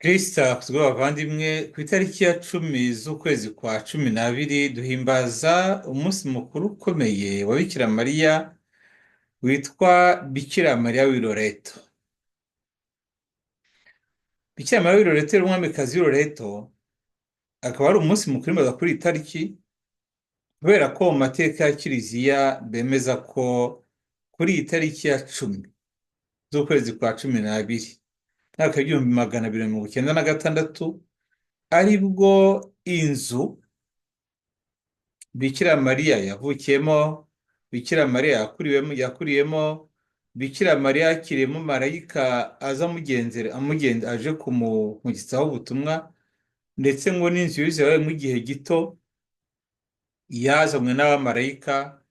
Kristo akuzwe bavandimwe, ku itariki ya 10 z'ukwezi kwa 12 duhimbaza umunsi mukuru ukomeye wa Bikira Mariya witwa Bikira Mariya w'i Loreto. Bikira Mariya w'i Loreto yari umwamikazi w'i Loreto, akaba ari umunsi mukuru imaze kuri iyi tariki kubera ko mu mateka ya Kiliziya bemeza ko kuri iyi tariki ya 10 z'ukwezi kwa 12 mwaka w'igihumbi 296 aribwo inzu Bikira Mariya yavukiyemo, Bikira Mariya yakuriyemo, Bikira Mariya yakiriyemo marayika aza aje kumugitsaho ubutumwa, ndetse ngo n'inzu yuzuye mu gihe gito yazanywe n'abamarayika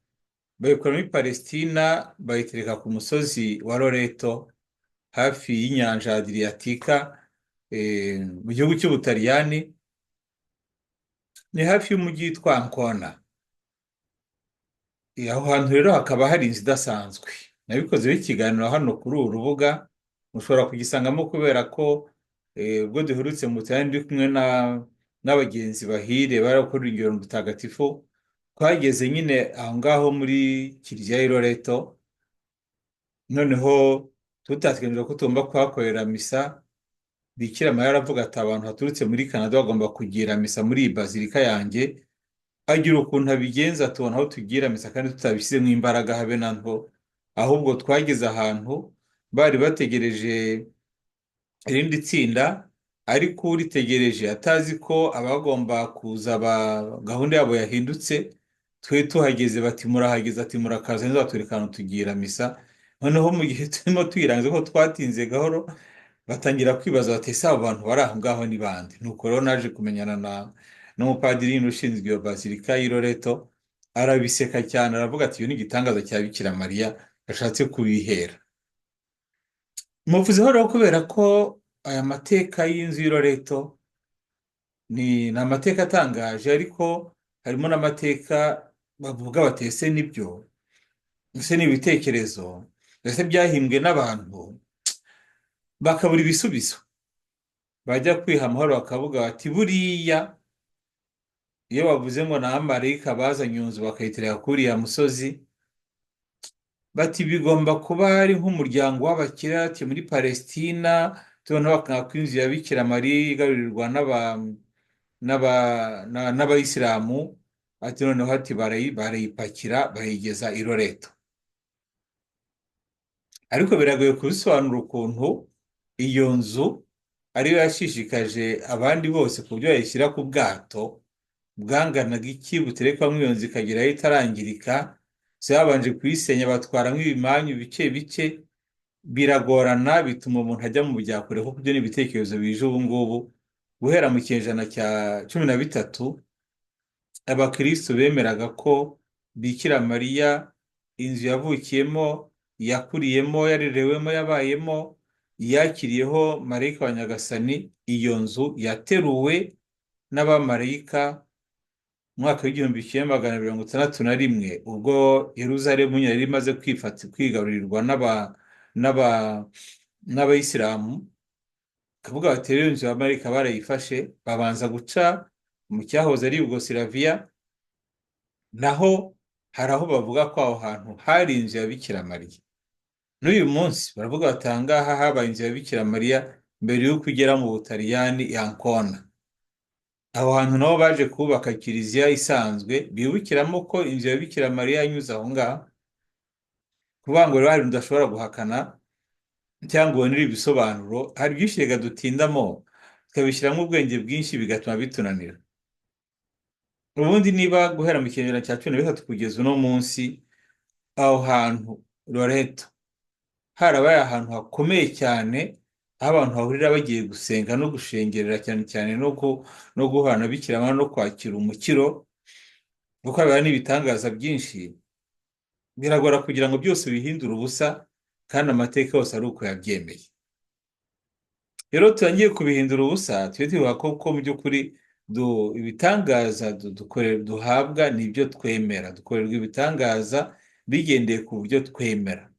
bayikora muri Palestina, bayitereka ku musozi wa Loreto hafi y'inyanja ya Adriatika, mu gihugu cy'Ubutaliyani, ni hafi y'umujyi witwa Ancona. Aho hantu rero hakaba hari inzu idasanzwe. Nabikozeho ikiganiro hano kuri uru rubuga, mushobora kugisangamo kubera ko ubwo duherutse mu Butaliyani ndi kumwe n'abagenzi bahire bari gukora urugendo rutagatifu, twageze nyine aho ngaho muri Kiliziya y'i Loreto, noneho tutategereje ko tugomba kuhakorera misa. Bikira Mariya aravuga ati abantu baturutse muri Canada bagomba kugira misa muri iyi bazilika yanjye. Agira ukuntu abigenza, tubona aho tugira misa kandi tutabishyizemo imbaraga habe na nto, ahubwo twageze ahantu bari bategereje irindi tsinda, ariko uritegereje atazi ko abagomba kuza gahunda yabo yahindutse. Twe tuhageze bati murahageze, ati murakaza neza, batureka ahantu tugira misa. Noneho mu gihe turimo tuyirangiza ko twatinze gahoro, batangira kwibaza bati ese abo bantu bari aho ngaho ni bande? Nuko rero naje kumenyana n'umupadiri ushinzwe iyo bazilika y'i Loreto, arabiseka cyane, aravuga ati iyo ni igitangaza cya Bikira Mariya ashatse kubihera. Muvuzeho rero kubera ko aya mateka y'inzu y'i Loreto ni amateka atangaje, ariko harimo n'amateka bavuga bati ese nibyo, ese ni ibitekerezo, ese byahimbwe n'abantu bakabura ibisubizo. Bajya kwiha amahoro bakavuga bati buriya iyo bavuze ngo ni abamarayika bazanye inzu bakayitereka kuri uriya musozi, bati bigomba kuba ari nk'umuryango w'abakirati muri Palestina, tubona bakanga ko inzu ya Bikira Mariya igarurirwa n'abayisilamu, ati noneho ati barayipakira bayigeza i Loreto. Ariko biragoye kubisobanura ukuntu iyo nzu ariyo yashishikaje abandi bose ku buryo yayishyira ku bwato bwanganaga iki buterekwamo iyo nzu ikageraho itarangirika. Babanje kuyisenya batwara nk'ibimanyu bike bike, biragorana, bituma umuntu ajya mu byakure, kuko ibyo ni ibitekerezo bije ubu ngubu. Guhera mu kinyejana cya 13 abakristo bemeraga ko Bikira Mariya inzu yavukiyemo, yakuriyemo, yarerewemo, yabayemo, yakiriyeho marayika wa Nyagasani, iyo nzu yateruwe n'abamarayika mwaka w'1961, ubwo Yeruzalemu yari imaze kwigarurirwa n'abayisilamu. Kavuga bati rero inzu y'abamarayika barayifashe, babanza guca mu cyahoze ari Yugoslavia, naho hari aho bavuga ko aho hantu hari inzu ya Bikira Mariya. N'uyu munsi baravuga bati aha ngaha habaye inzu ya Bikira Mariya mbere y'uko ugera mu Butaliyani i Ancona. Aho hantu nabo baje kubaka kiliziya isanzwe bibukiramo ko inzu ya Bikira Mariya yanyuze aho ngaho. Kuvuga ngo rero hari udashobora guhakana cyangwa ubonera ibisobanuro, hari byinshi reka dutindamo tukabishyiramo ubwenge bwinshi bigatuma bitunanira. Ubundi niba guhera mu kinyejana cya 13 kugeza uno munsi aho hantu Loreto harabaye ahantu hakomeye cyane, aho abantu bahurira bagiye gusenga no gushengerera, cyane cyane no guhana Bikira Mariya no kwakira umukiro, kuko haba n'ibitangaza byinshi. Biragora kugira ngo byose bihindure ubusa, kandi amateka yose ari uko yabyemeye. Rero turangiye kubihindura ubusa, tujye tuvuga ko mu by'ukuri ibitangaza duhabwa ni ibyo twemera, dukorerwa ibitangaza bigendeye ku buryo twemera.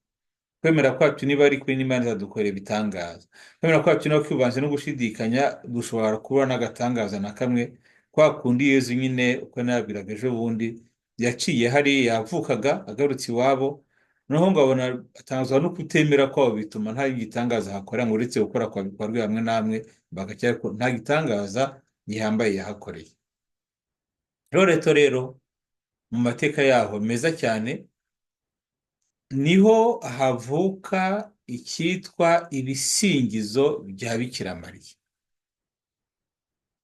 kwemera kwacu niba ari kuri n'Imana izadukorera ibitangaza. Kwemera kwacu niba kwivanze no gushidikanya, dushobora kubura n'agatangaza na kamwe, kwa kundi Yezu nyine uko nabwiraga ejo bundi yaciye hariya yavukaga agarutse iwabo, noneho ngo abona atangazwa no kutemera kwabo, bituma nta gitangaza hakorera ngo uretse gukora kwa bikorwa hamwe namwe bagakira, ariko nta gitangaza gihambaye yahakoreye. Loreto rero mu mateka yaho meza cyane niho havuka icyitwa ibisingizo bya Bikira Mariya.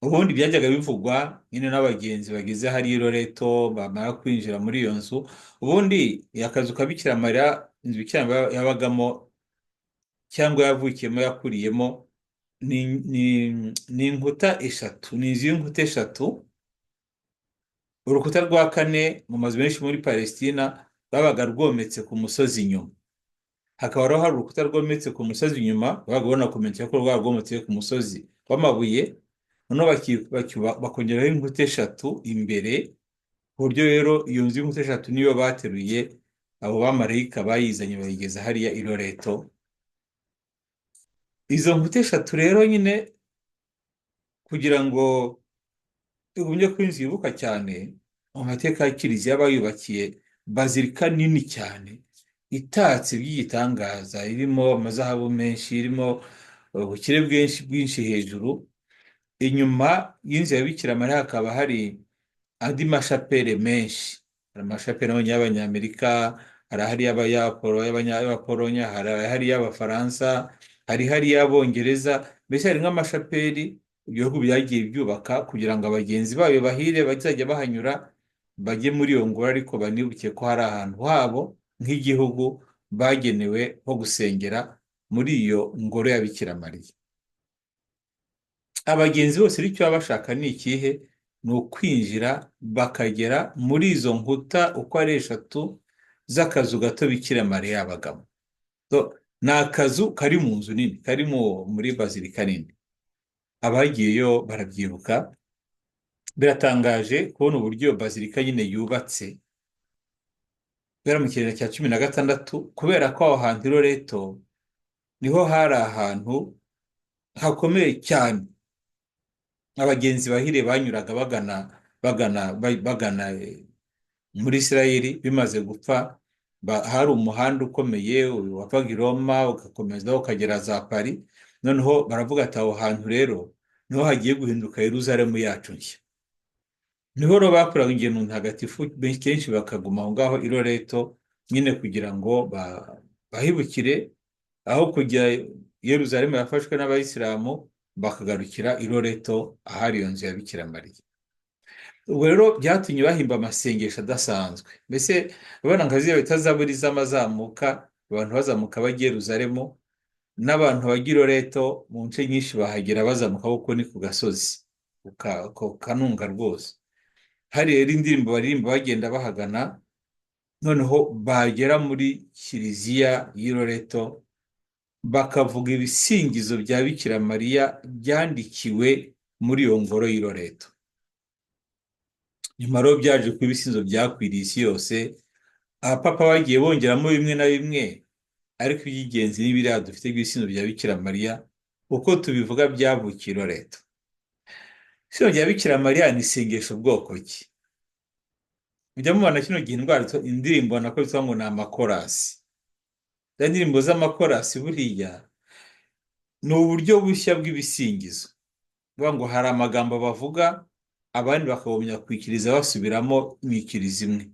Ubundi byajyaga bivugwa nyine n'abagenzi bageze hari i Loreto, bamara kwinjira muri iyo nzu. Ubundi akazu ka Bikira Mariya, inzu Bikira Mariya yabagamo cyangwa yavukiyemo yakuriyemo, ni inkuta eshatu, ni inzu y'inkuta eshatu. Urukuta rwa kane mu mazu menshi muri Palestina babaga rwometse ku musozi inyuma. Hakaba hari urukuta rwometse ku musozi inyuma, babaga banakometse ko rwaba rwometse ku musozi w'amabuye, noneho bakongeraho inkuta eshatu imbere, ku buryo rero iyo nzu y'inkuta eshatu niyo bateruye abo bamarayika bayizanye bayigeza hariya i Loreto. Izo nkuta eshatu rero nyine kugira ngo ugumye ko inzu yibuka cyane, mu mateka ya Kiliziya bayubakiye bazilika nini cyane itatse by'igitangaza, irimo amazahabu menshi, irimo ubukire bwinshi hejuru. Inyuma y'inzu ya Bikira Mariya hakaba hari andi mashapere menshi, hari amashapere y'Abanyamerika, hari ahari y'Abapolonya, hari ahari y'Abafaransa, hari ahari y'Abongereza. Mbese hari nk'amashaperi ibihugu byagiye byubaka kugira ngo abagenzi bayo bahire bazajya bahanyura bajye muri iyo ngoro, ariko banibuke ko hari ahantu habo nk'igihugu bagenewe ho gusengera muri iyo ngoro ya Bikira Mariya. Abagenzi bose icyo baba bashaka ni ikihe? Ni ukwinjira bakagera muri izo nkuta uko ari eshatu z'akazu gato Bikira Mariya yabagamo. Ni akazu kari mu nzu nini, kari muri bazilika nini. Abagiyeyo barabyibuka, biratangaje kubona uburyo bazilika nyine yubatse. Kubera mu kinyejana cya 16, kubera ko aho hantu i Loreto niho hari ahantu hakomeye cyane abagenzi bahire banyuraga bagana muri Isirayeli bimaze gupfa. Hari umuhanda ukomeye wavaga i Roma ugakomeza ukagera za Paris. Noneho baravuga ati aho hantu rero niho hagiye guhinduka Yerusalemu yacu nshya. Niho rero bakoraga ingendo ntagatifu kenshi bakaguma aho ngaho i Loreto nyine kugira ngo bahibukire, aho kujya Yerusalemu yafashwe n'Abayisilamu bakagarukira i Loreto ahari iyo nzu ya Bikira Mariya. Ubwo rero byatumye bahimba amasengesho adasanzwe. Mbese babona nka ziriya bita zaburi z'amazamuka, abantu bazamuka bajya i Yerusalemu, n'abantu bajya i Loreto mu nce nyinshi bahagera bazamuka kuko ni ku gasozi kanunga rwose. Hari rero indirimbo baririmba bagenda bahagana, noneho bagera muri Kiliziya y'i Loreto bakavuga ibisingizo bya Bikira Mariya byandikiwe muri iyo ngoro y'i Loreto. Nyuma rero byaje kuba ibisingizo byakwiriye isi yose, abapapa bagiye bongeramo bimwe na bimwe, ariko iby'ingenzi ni biriya dufite by'ibisingizo bya Bikira Mariya uko tubivuga byavukiye i Loreto. Ibisingizo bya Bikira Mariya ni isengesho bwoko ki? Mujya mubona kino gihe indirimbo nako bitwa ngo ni amakorasi. Za ndirimbo z'amakorasi buriya ni uburyo bushya bw'ibisingizo. Bivuga ngo hari amagambo bavuga abandi bakabumenya kwikiriza basubiramo imikirizo imwe.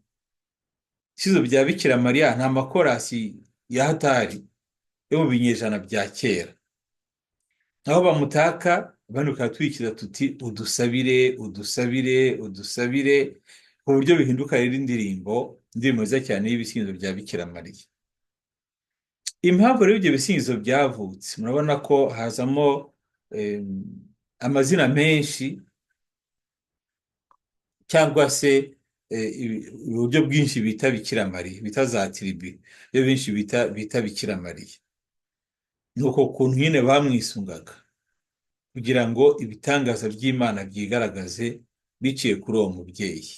Ibisingizo bya Bikira Mariya nta makorasi ya hatari yo mu binyejana bya kera. Aho bamutaka abandi bakatwikiriza tuti udusabire udusabire udusabire, ku buryo bihinduka rero indirimbo nziza cyane y'ibisingizo bya Bikira Mariya. Impamvu rero ibyo bisingizo byavutse, murabona ko hazamo amazina menshi cyangwa se uburyo bwinshi bita Bikira Mariya, bita za tiribi, ibyo benshi bita Bikira Mariya. Ni uko kuntu nyine bamwisungaga kugira ngo ibitangaza by'Imana byigaragaze biciye kuri uwo mubyeyi.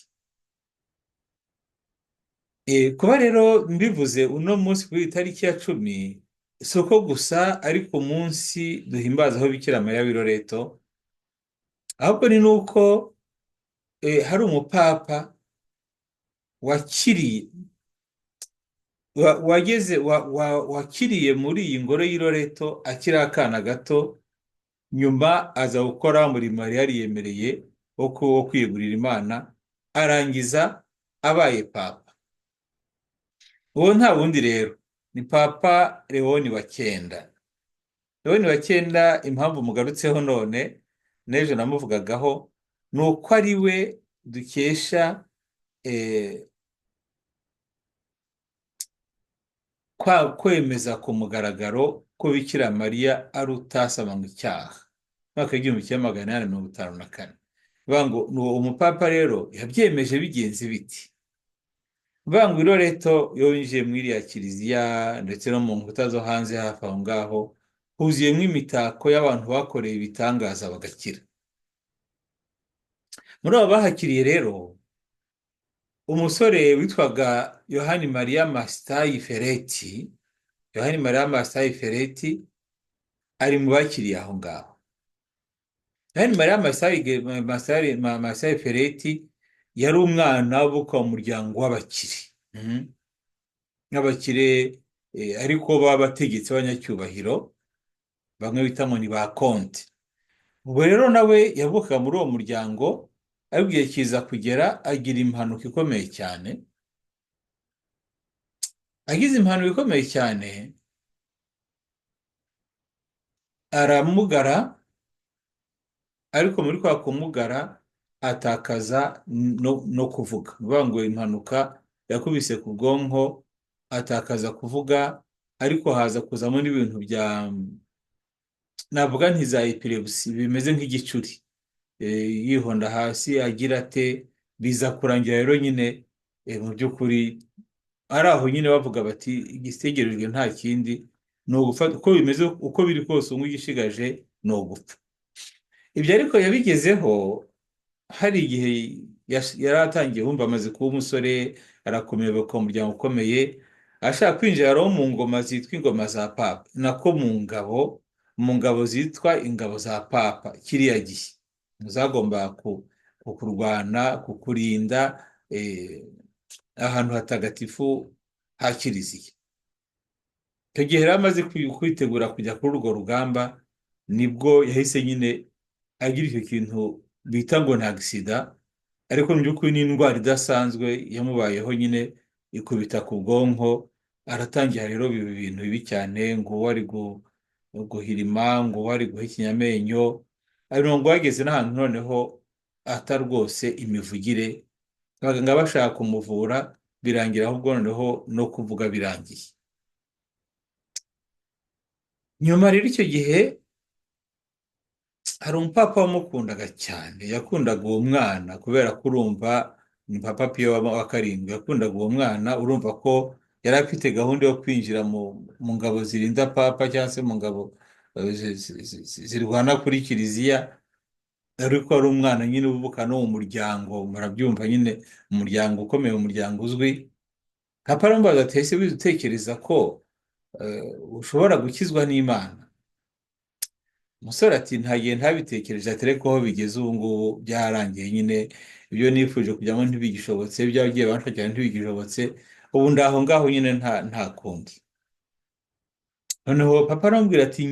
Kuba rero mbivuze uno munsi kuri iyi tariki ya 10, si uko gusa ariko umunsi duhimbazaho Bikira Mariya w'i Loreto, ahubwo ni nuko hari umupapa wakiriye wakiriye muri iyi ngoro y'i Loreto akiri akana gato, nyuma aza gukora umurimo yari yariyemereye wo kwiyegurira Imana, arangiza abaye papa. Uwo nta wundi rero ni Papa Lewoni wa cyenda. Lewoni wa cyenda, impamvu mugarutseho none n'ejo namuvugagaho, ni uko ari we dukesha kwemeza ku mugaragaro ko Bikira Mariya ari utasamanywe icyaha, mwaka w'igihumbi kimwe magana inani mirongo itanu na kane. Bivuga ngo umupapa rero yabyemeje bigenze biti. Bivuga ngo i Loreto iyo winjiye muri iriya kiliziya ndetse no mu nkuta zo hanze hafi aho ngaho, huzuyemo imitako y'abantu bakoreye ibitangaza bagakira. Muri abo bahakiriye rero, umusore witwaga Yohani Mariya Masitayi Fereti, Yohani Mariya Masitayi Fereti ari mu bakiriye aho ngaho. Yohani Mariya Masitayi Fereti yari umwana uvuka mu muryango w'abakire, nk'abakire ariko b'abategetsi b'abanyacyubahiro, bamwe bita ngo ni ba konte. Ubwo rero nawe yavukaga muri uwo muryango, ariko igihe kiza kugera agira impanuka ikomeye cyane. Agize impanuka ikomeye cyane, aramugara, ariko muri kwa kumugara atakaza no kuvuga. Ni ukuvuga ngo impanuka yakubise ku bwonko, atakaza kuvuga, ariko haza kuzamo n'ibintu navuga nti za epilepsi, bimeze nk'igicuri, yihonda hasi agira ate, biza kurangira rero nyine mu by'ukuri ari aho nyine bavuga bati igitegerejwe nta kindi ni ugufata, uko bimeze uko biri kose umwe igishigaje ni ugupfa. Ibyo ariko yabigezeho hari igihe yari atangiye wumva amaze kuba umusore, arakomeye, ku muryango ukomeye, ashaka kwinjira rero mu ngoma zitwa ingoma za papa, nako mu ngabo zitwa ingabo za papa. Kiriya gihe zagomba kurwana, kukurinda ahantu hatagatifu ha kiliziya. Icyo gihe yari amaze kwitegura kujya kuri urwo rugamba, nibwo yahise nyine agira icyo kintu bita ngo ni agisida, ariko mu by'ukuri ni indwara idasanzwe yamubayeho nyine, ikubita ku bwonko. Aratangira rero biba ibintu bibi cyane, ngo uwo ari guhirima, ngo uwo ari guhekenya amenyo, ariko ngo wageze n'ahantu noneho ata rwose imivugire, abaganga bashaka kumuvura birangira ahubwo noneho no kuvuga birangiye. Nyuma rero icyo gihe hari umupapa wamukundaga cyane, yakundaga uwo mwana kubera ko urumva ni Papa Piyo wa karindwi, yakundaga uwo mwana. Urumva ko yari afite gahunda yo kwinjira mu ngabo zirinda papa, cyangwa se mu ngabo zirwana kuri kiliziya, ariko ari umwana nyine uvuka no mu muryango, murabyumva nyine, umuryango ukomeye, umuryango uzwi. Papa aramubaza ati ese wize utekereza ko ushobora gukizwa n'Imana? Umusore ati ntagiye ntabitekereje, ati ariko aho bigeze ubu ngubu byarangiye nyine, ibyo nifuje kujyamo ntibigishobotse, ibyo abagiye banshakira ntibigishobotse, ubu ndaho ngaho nyine nta kundi. Noneho papa aramubwira ati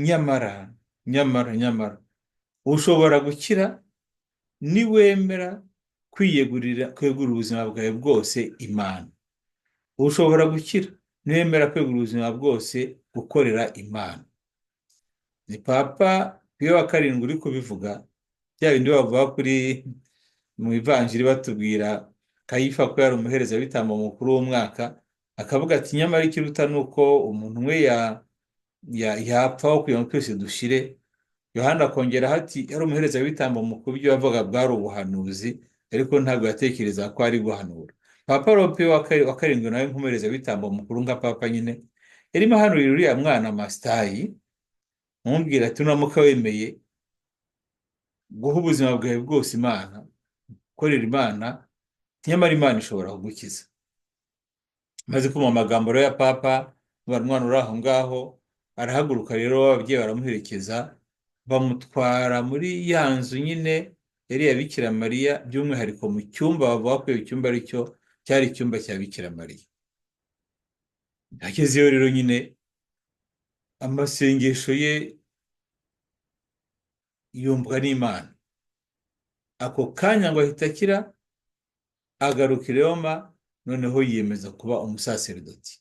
nyamara ushobora gukira niwemera kwegurira ubuzima bwawe bwose Imana. Ushobora gukira niwemera kwegurira ubuzima bwose gukorera Imana. Ni Papa Piyo wa karindwi uri kubivuga, bya bindi bavuga kuri mu ivanjiri batubwira Kayifa ko yari umuherezabitambo mukuru w'umwaka, akavuga ati nyamara ikiruta ni uko umuntu umwe yapfaho kugira ngo twese dushire. Yohana akongeraho ati yari umuherezabitambo mukuru, ibyo yavuga bwari ubuhanuzi, ariko ntabwo yatekereza ko ari guhanura. Papa Piyo wa karindwi nawe nk'umuherezabitambo mukuru nka papa nyine, yarimo ahanurira uriya mwana Masitayi, amubwira ati nuramuka wemeye guha ubuzima bwawe bwose Imana, gukorera Imana, nyamara Imana ishobora kugukiza. maze kumva amagambo rero ya papa umwana uri aho ngaho arahaguruka rero ababyeyi baramuherekeza bamutwara muri ya nzu nyine yari iya Bikira Mariya by'umwihariko mu cyumba bavuga ko iyo cyumba ari cyo cyari icyumba cya Bikira Mariya. Agezeyo rero nyine amasengesho ye yumvwa n'Imana, ako kanya ngo ahita akira, agaruka i Roma, noneho yiyemeza kuba umusaseridoti.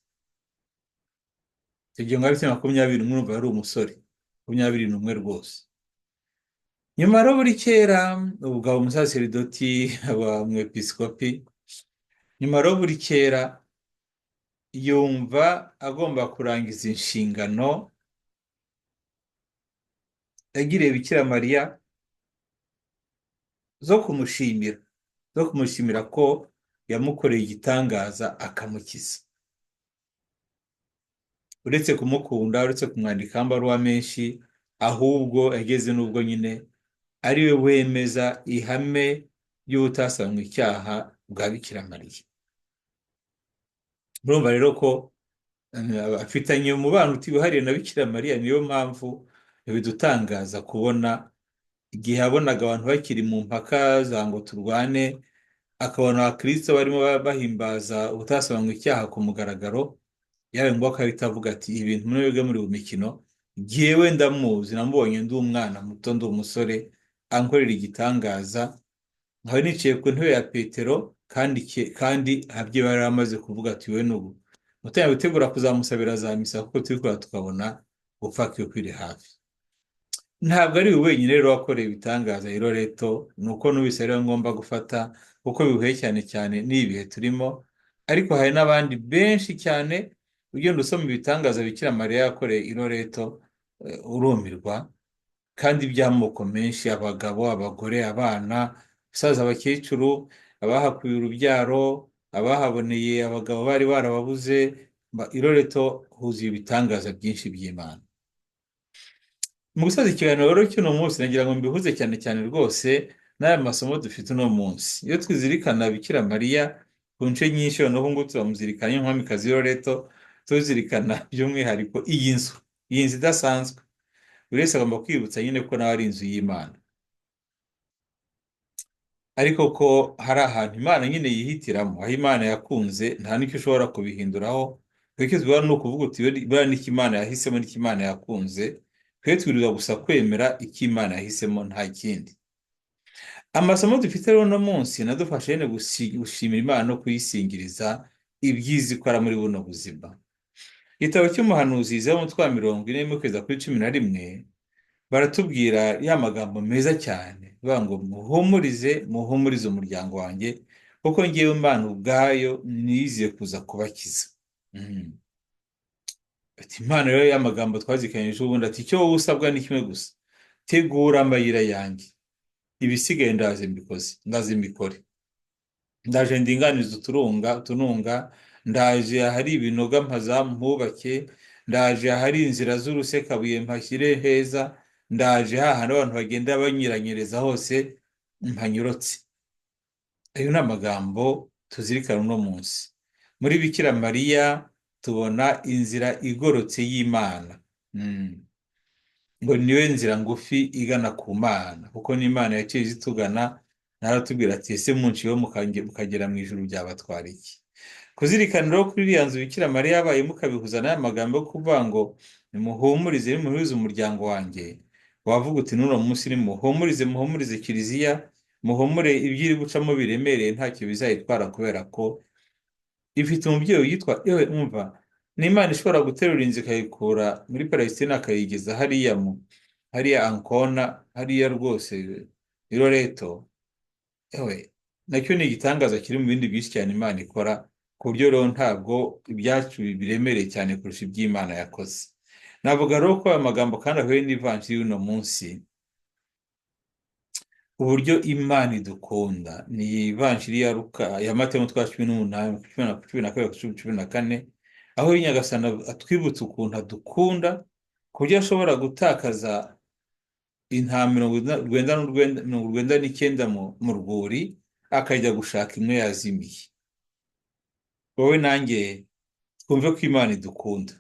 Icyo gihe ngo afite 20, mwumva yari umusore 21 rwose. Nyuma rero buri kera ubwo aba umusaseridoti aba umwepiskopi, nyuma rero buri kera yumva agomba kurangiza inshingano yagiriye Bikira Mariya zo kumushimira ko yamukoreye igitangaza akamukiza. Uretse kumukunda, uretse kumwandika amabaruwa menshi, ahubwo yageze n'ubwo nyine ari we wemeza ihame ry'ubutasanzwe icyaha bwa Bikira Mariya. Murumva rero ko afitanye umubano utihariye na Bikira Mariya, niyo mpamvu bidutangaza kubona igihe yabonaga abantu bakiri mu mpaka za ngo turwane, akabona abakristo barimo bahimbaza ubutasanzwe icyaha ku mugaragaro, yawe ngo akahita avuga ati ibintu mwebwe muri mu mikino, jyewe ndamuzi, namubonye ndi umwana muto, ndi umusore, ankorera igitangaza, nkaba niciye ku ntebe ya Petero, kandi ababyeyi bari bamaze kuvuga ati we n'ubu mutangiye gutegura kuzamusabira za misa, kuko turi kureba tukabona gupfa kwe kwiri hafi. Ntabwo ari we wenyine rero wakoreye ibitangaza i Loreto, nuko n'ubise rero ngomba gufata kuko bihuye cyane cyane n'ibihe turimo, ariko hari n'abandi benshi cyane ugenda usoma ibitangaza Bikira Mariya yakoreye i Loreto, urumirwa, kandi by'amoko menshi, abagabo, abagore, abana, abasaza, abakecuru, abahakuye urubyaro, abahaboneye abagabo bari barababuze. I Loreto huzuye ibitangaza byinshi by'Imana. Mu gusoza ikiganiro rero cy'uno munsi nagira ngo mbihuze cyane cyane rwose n'aya masomo dufite uno munsi. Iyo twizirikana Bikira Mariya ku nce nyinshi, noneho ngubu turamuzirikana nk'umwamikazi w'i Loreto, tuzirikana by'umwihariko iyi nzu idasanzwe. Buri wese agomba kwibutsa nyine ko nawe ari inzu y'Imana, ariko ko hari ahantu Imana nyine yihitiramo, aho Imana yakunze nta n'icyo ushobora kubihinduraho. Icyo tubona ni ukuvuga uti buriya n'icyo Imana yahisemo n'icyo Imana yakunze, twe twirirwa gusa kwemera icyo Imana yahisemo, nta kindi. Amasomo dufite rero uno munsi nadufashe nyine gushimira Imana no kuyisingiriza ibyiza ikora muri buno buzima. Igitabo cy'umuhanuzi Izayi umutwe wa 40 kugeza kuri 11 baratubwira ya magambo meza cyane, bavuga ngo muhumurize umuryango wanjye, kuko ngewe Imana ubwayo niziye kuza kubakiza. Ati Imana rero ya magambo twazikanyije ubundi, ati icyo wowe usabwa ni kimwe gusa, tegura amayira yanjye, ibisigaye ndaze mbikore. Ndaje ndinganiza utununga, ndaje ahari ibinoga mpubake, ndaje ahari inzira z'urusekabuye mpashyire heza, ndaje hahandi abantu bagenda banyuranyereza hose mpanyurotse. Ayo ni amagambo tuzirikana uno munsi. Muri Bikira Mariya tubona inzira igorotse y'Imana, ngo niwe nzira ngufi igana ku Mana, kuko n'Imana yaciye itugana, naratubwira ati ese munciyeho mukagera mu ijuru byabatwara iki? Kuzirikana rero kuri iriya nzu Bikira Mariya yabaye, mukabihuza n'aya magambo yo kuvuga ngo nimuhumurize umuryango wanjye, wavuga uti n'uno munsi muhumurize Kiliziya, muhumure ibyiri gucamo biremereye ntacyo bizayitwara, kubera ko ifite umubyeyi yitwa umva, n'Imana ishobora guterura inzu ikayikura muri Palestina akayigeza hariya Ancona, hariya rwose i Loreto. Nacyo ni igitangaza kiri mu bindi byinshi cyane Imana ikora, ku buryo rero ntabwo ibyacu biremereye cyane kurusha iby'Imana yakoze. Navuga rero ko aya magambo kandi ahuye n'ivanjiri y'uno munsi, uburyo Imana idukunda. Ni ivanjiri ya Matayo umutwe wa 18 12 aho Nyagasani atwibutsa ukuntu adukunda ku buryo ashobora gutakaza intama 99 mu rwuri akajya gushaka imwe yazimiye. Wowe nanjye twumve ko Imana idukunda.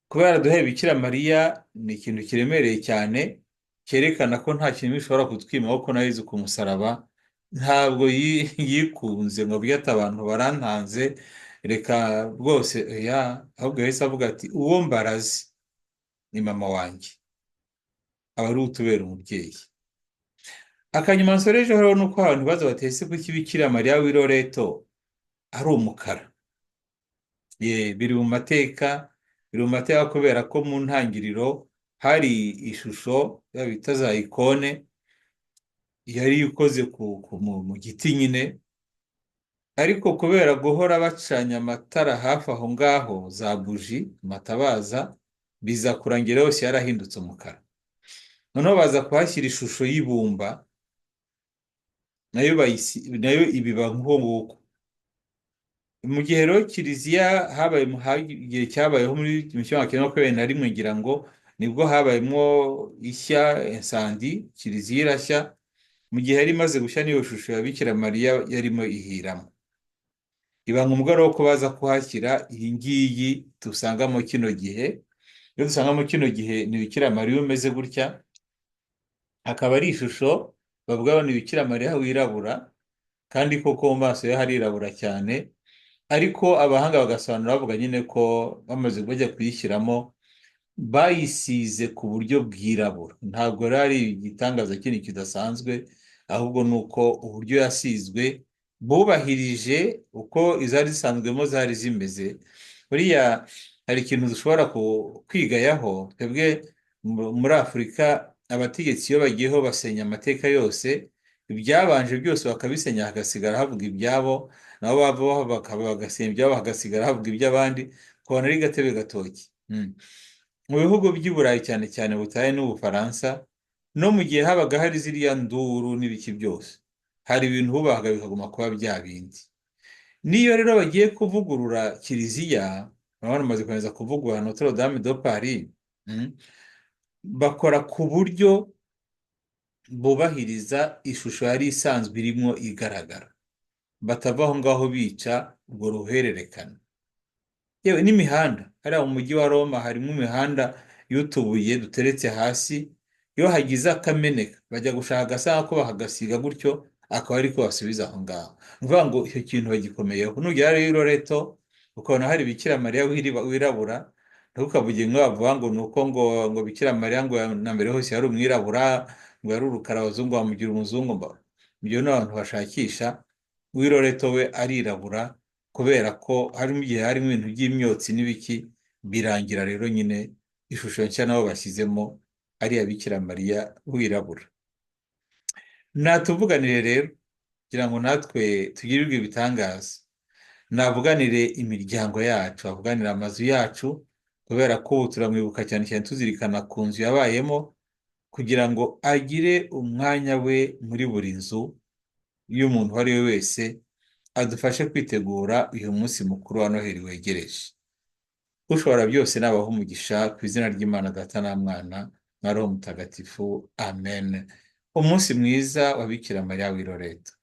Kuba yaraduhaye Bikira Mariya ni ikintu kiremereye cyane, cyerekana ko nta kintu bishobora kutwimaho, ko na Yezu ku musaraba ntabwo yikunze ngo avuge ati abantu barantanze, reka rwose ya, ahubwo yahise avuga ati uwo mbarazi ni mama wanjye, aba ari utubera umubyeyi. Akanyuma nsorejeho rero ni uko abantu baza batese kuki Bikira Mariya w'i Loreto ari umukara. Biri mu mateka, biri mu mateka kubera ko mu ntangiriro hari ishusho bita za ikone yari ikoze mu giti nyine, ariko kubera guhora bacanye amatara hafi aho ngaho, za buji, amatabaza, biza kurangira yose yarahindutse umukara. Noneho baza kuhashyira ishusho y'ibumba, nayo ibiba nk'uko nguko. Mu gihe rero kiliziya habaye igihe cyabayeho muri 1921 ngira ngo nibwo habayemo ishya insandi, kiliziya irashya. Mu gihe yari imaze gushya n'iyo shusho ya Bikira Mariya yarimo ihiramo, iba ngombwa rero ko baza kuhashyira iyi ngiyi dusangamo kino gihe. Iyo dusangamo kino gihe ni Bikira Mariya umeze gutya, akaba ari ishusho bavuga ni Bikira Mariya wirabura, kandi koko mu maso ye harirabura cyane, ariko abahanga bagasobanura bavuga nyine ko bamaze bajya kuyishyiramo bayisize ku buryo bwirabura. Ntabwo rero ari igitangaza kindi kidasanzwe, ahubwo ni uko uburyo yasizwe bubahirije uko izari zisanzwemo zari zimeze. Buriya hari ikintu dushobora kwigayaho twebwe muri Afurika. Abategetsi iyo bagiyeho basenya amateka yose, ibyabanje byose bakabisenya, hagasigara havuga ibyabo, nabo bavaho bagasenya ibyabo, hagasigara havuga iby'abandi, ukabona ari gatebe gatoki. Mu bihugu by'i Burayi cyane cyane Ubutayi n'Ubufaransa, no mu gihe habaga hari ziriya nduru n'ibiki byose, hari ibintu bubahaga bikaguma kuba bya bindi. N'iyo rero bagiye kuvugurura kiliziya, urabona bamaze komeza kuvugurura Notre Dame de Paris, bakora ku buryo bubahiriza ishusho yari isanzwe irimo igaragara, batava aho ngaho bica urwo ruhererekane. Yewe n'imihanda, hariya mu mujyi wa Roma harimo imihanda y'utubuye duteretse hasi, iyo hagize akameneka bajya gushaka agasanga ko bahagasiga gutyo, akaba ari ko basubiza aho ngaho. Ni ukuvuga ngo icyo kintu bagikomeyeho. Nugera rero i Loreto ukabona hari Bikira Mariya wirabura, ntukavuge ngo bavuga ngo ni uko ngo Bikira Mariya ngo na mbere hose yari umwirabura, ngo yari urukara, abazungu bamugira umuzungu. Ibyo ni abantu bashakisha. Uw'i Loreto we arirabura kubera ko hari mu gihe harimo ibintu by'imyotsi n'ibiki, birangira rero nyine ishusho nshya nabo bashyizemo ari iya Bikira Mariya wirabura. Natuvuganire rero kugira ngo natwe tugirirwe ibitangaza, navuganire imiryango yacu, avuganire amazu yacu, kubera ko ubu turamwibuka cyane cyane tuzirikana ku nzu yabayemo, kugira ngo agire umwanya we muri buri nzu y'umuntu uwo ari we wese, adufashe kwitegura uyu munsi mukuru wa Noheli wegereje. Ushobora byose nabaho umugisha ku izina ry'Imana Data na Mwana na Roho Mutagatifu. Amen. Umunsi mwiza wa Bikira Mariya w'i Loreto.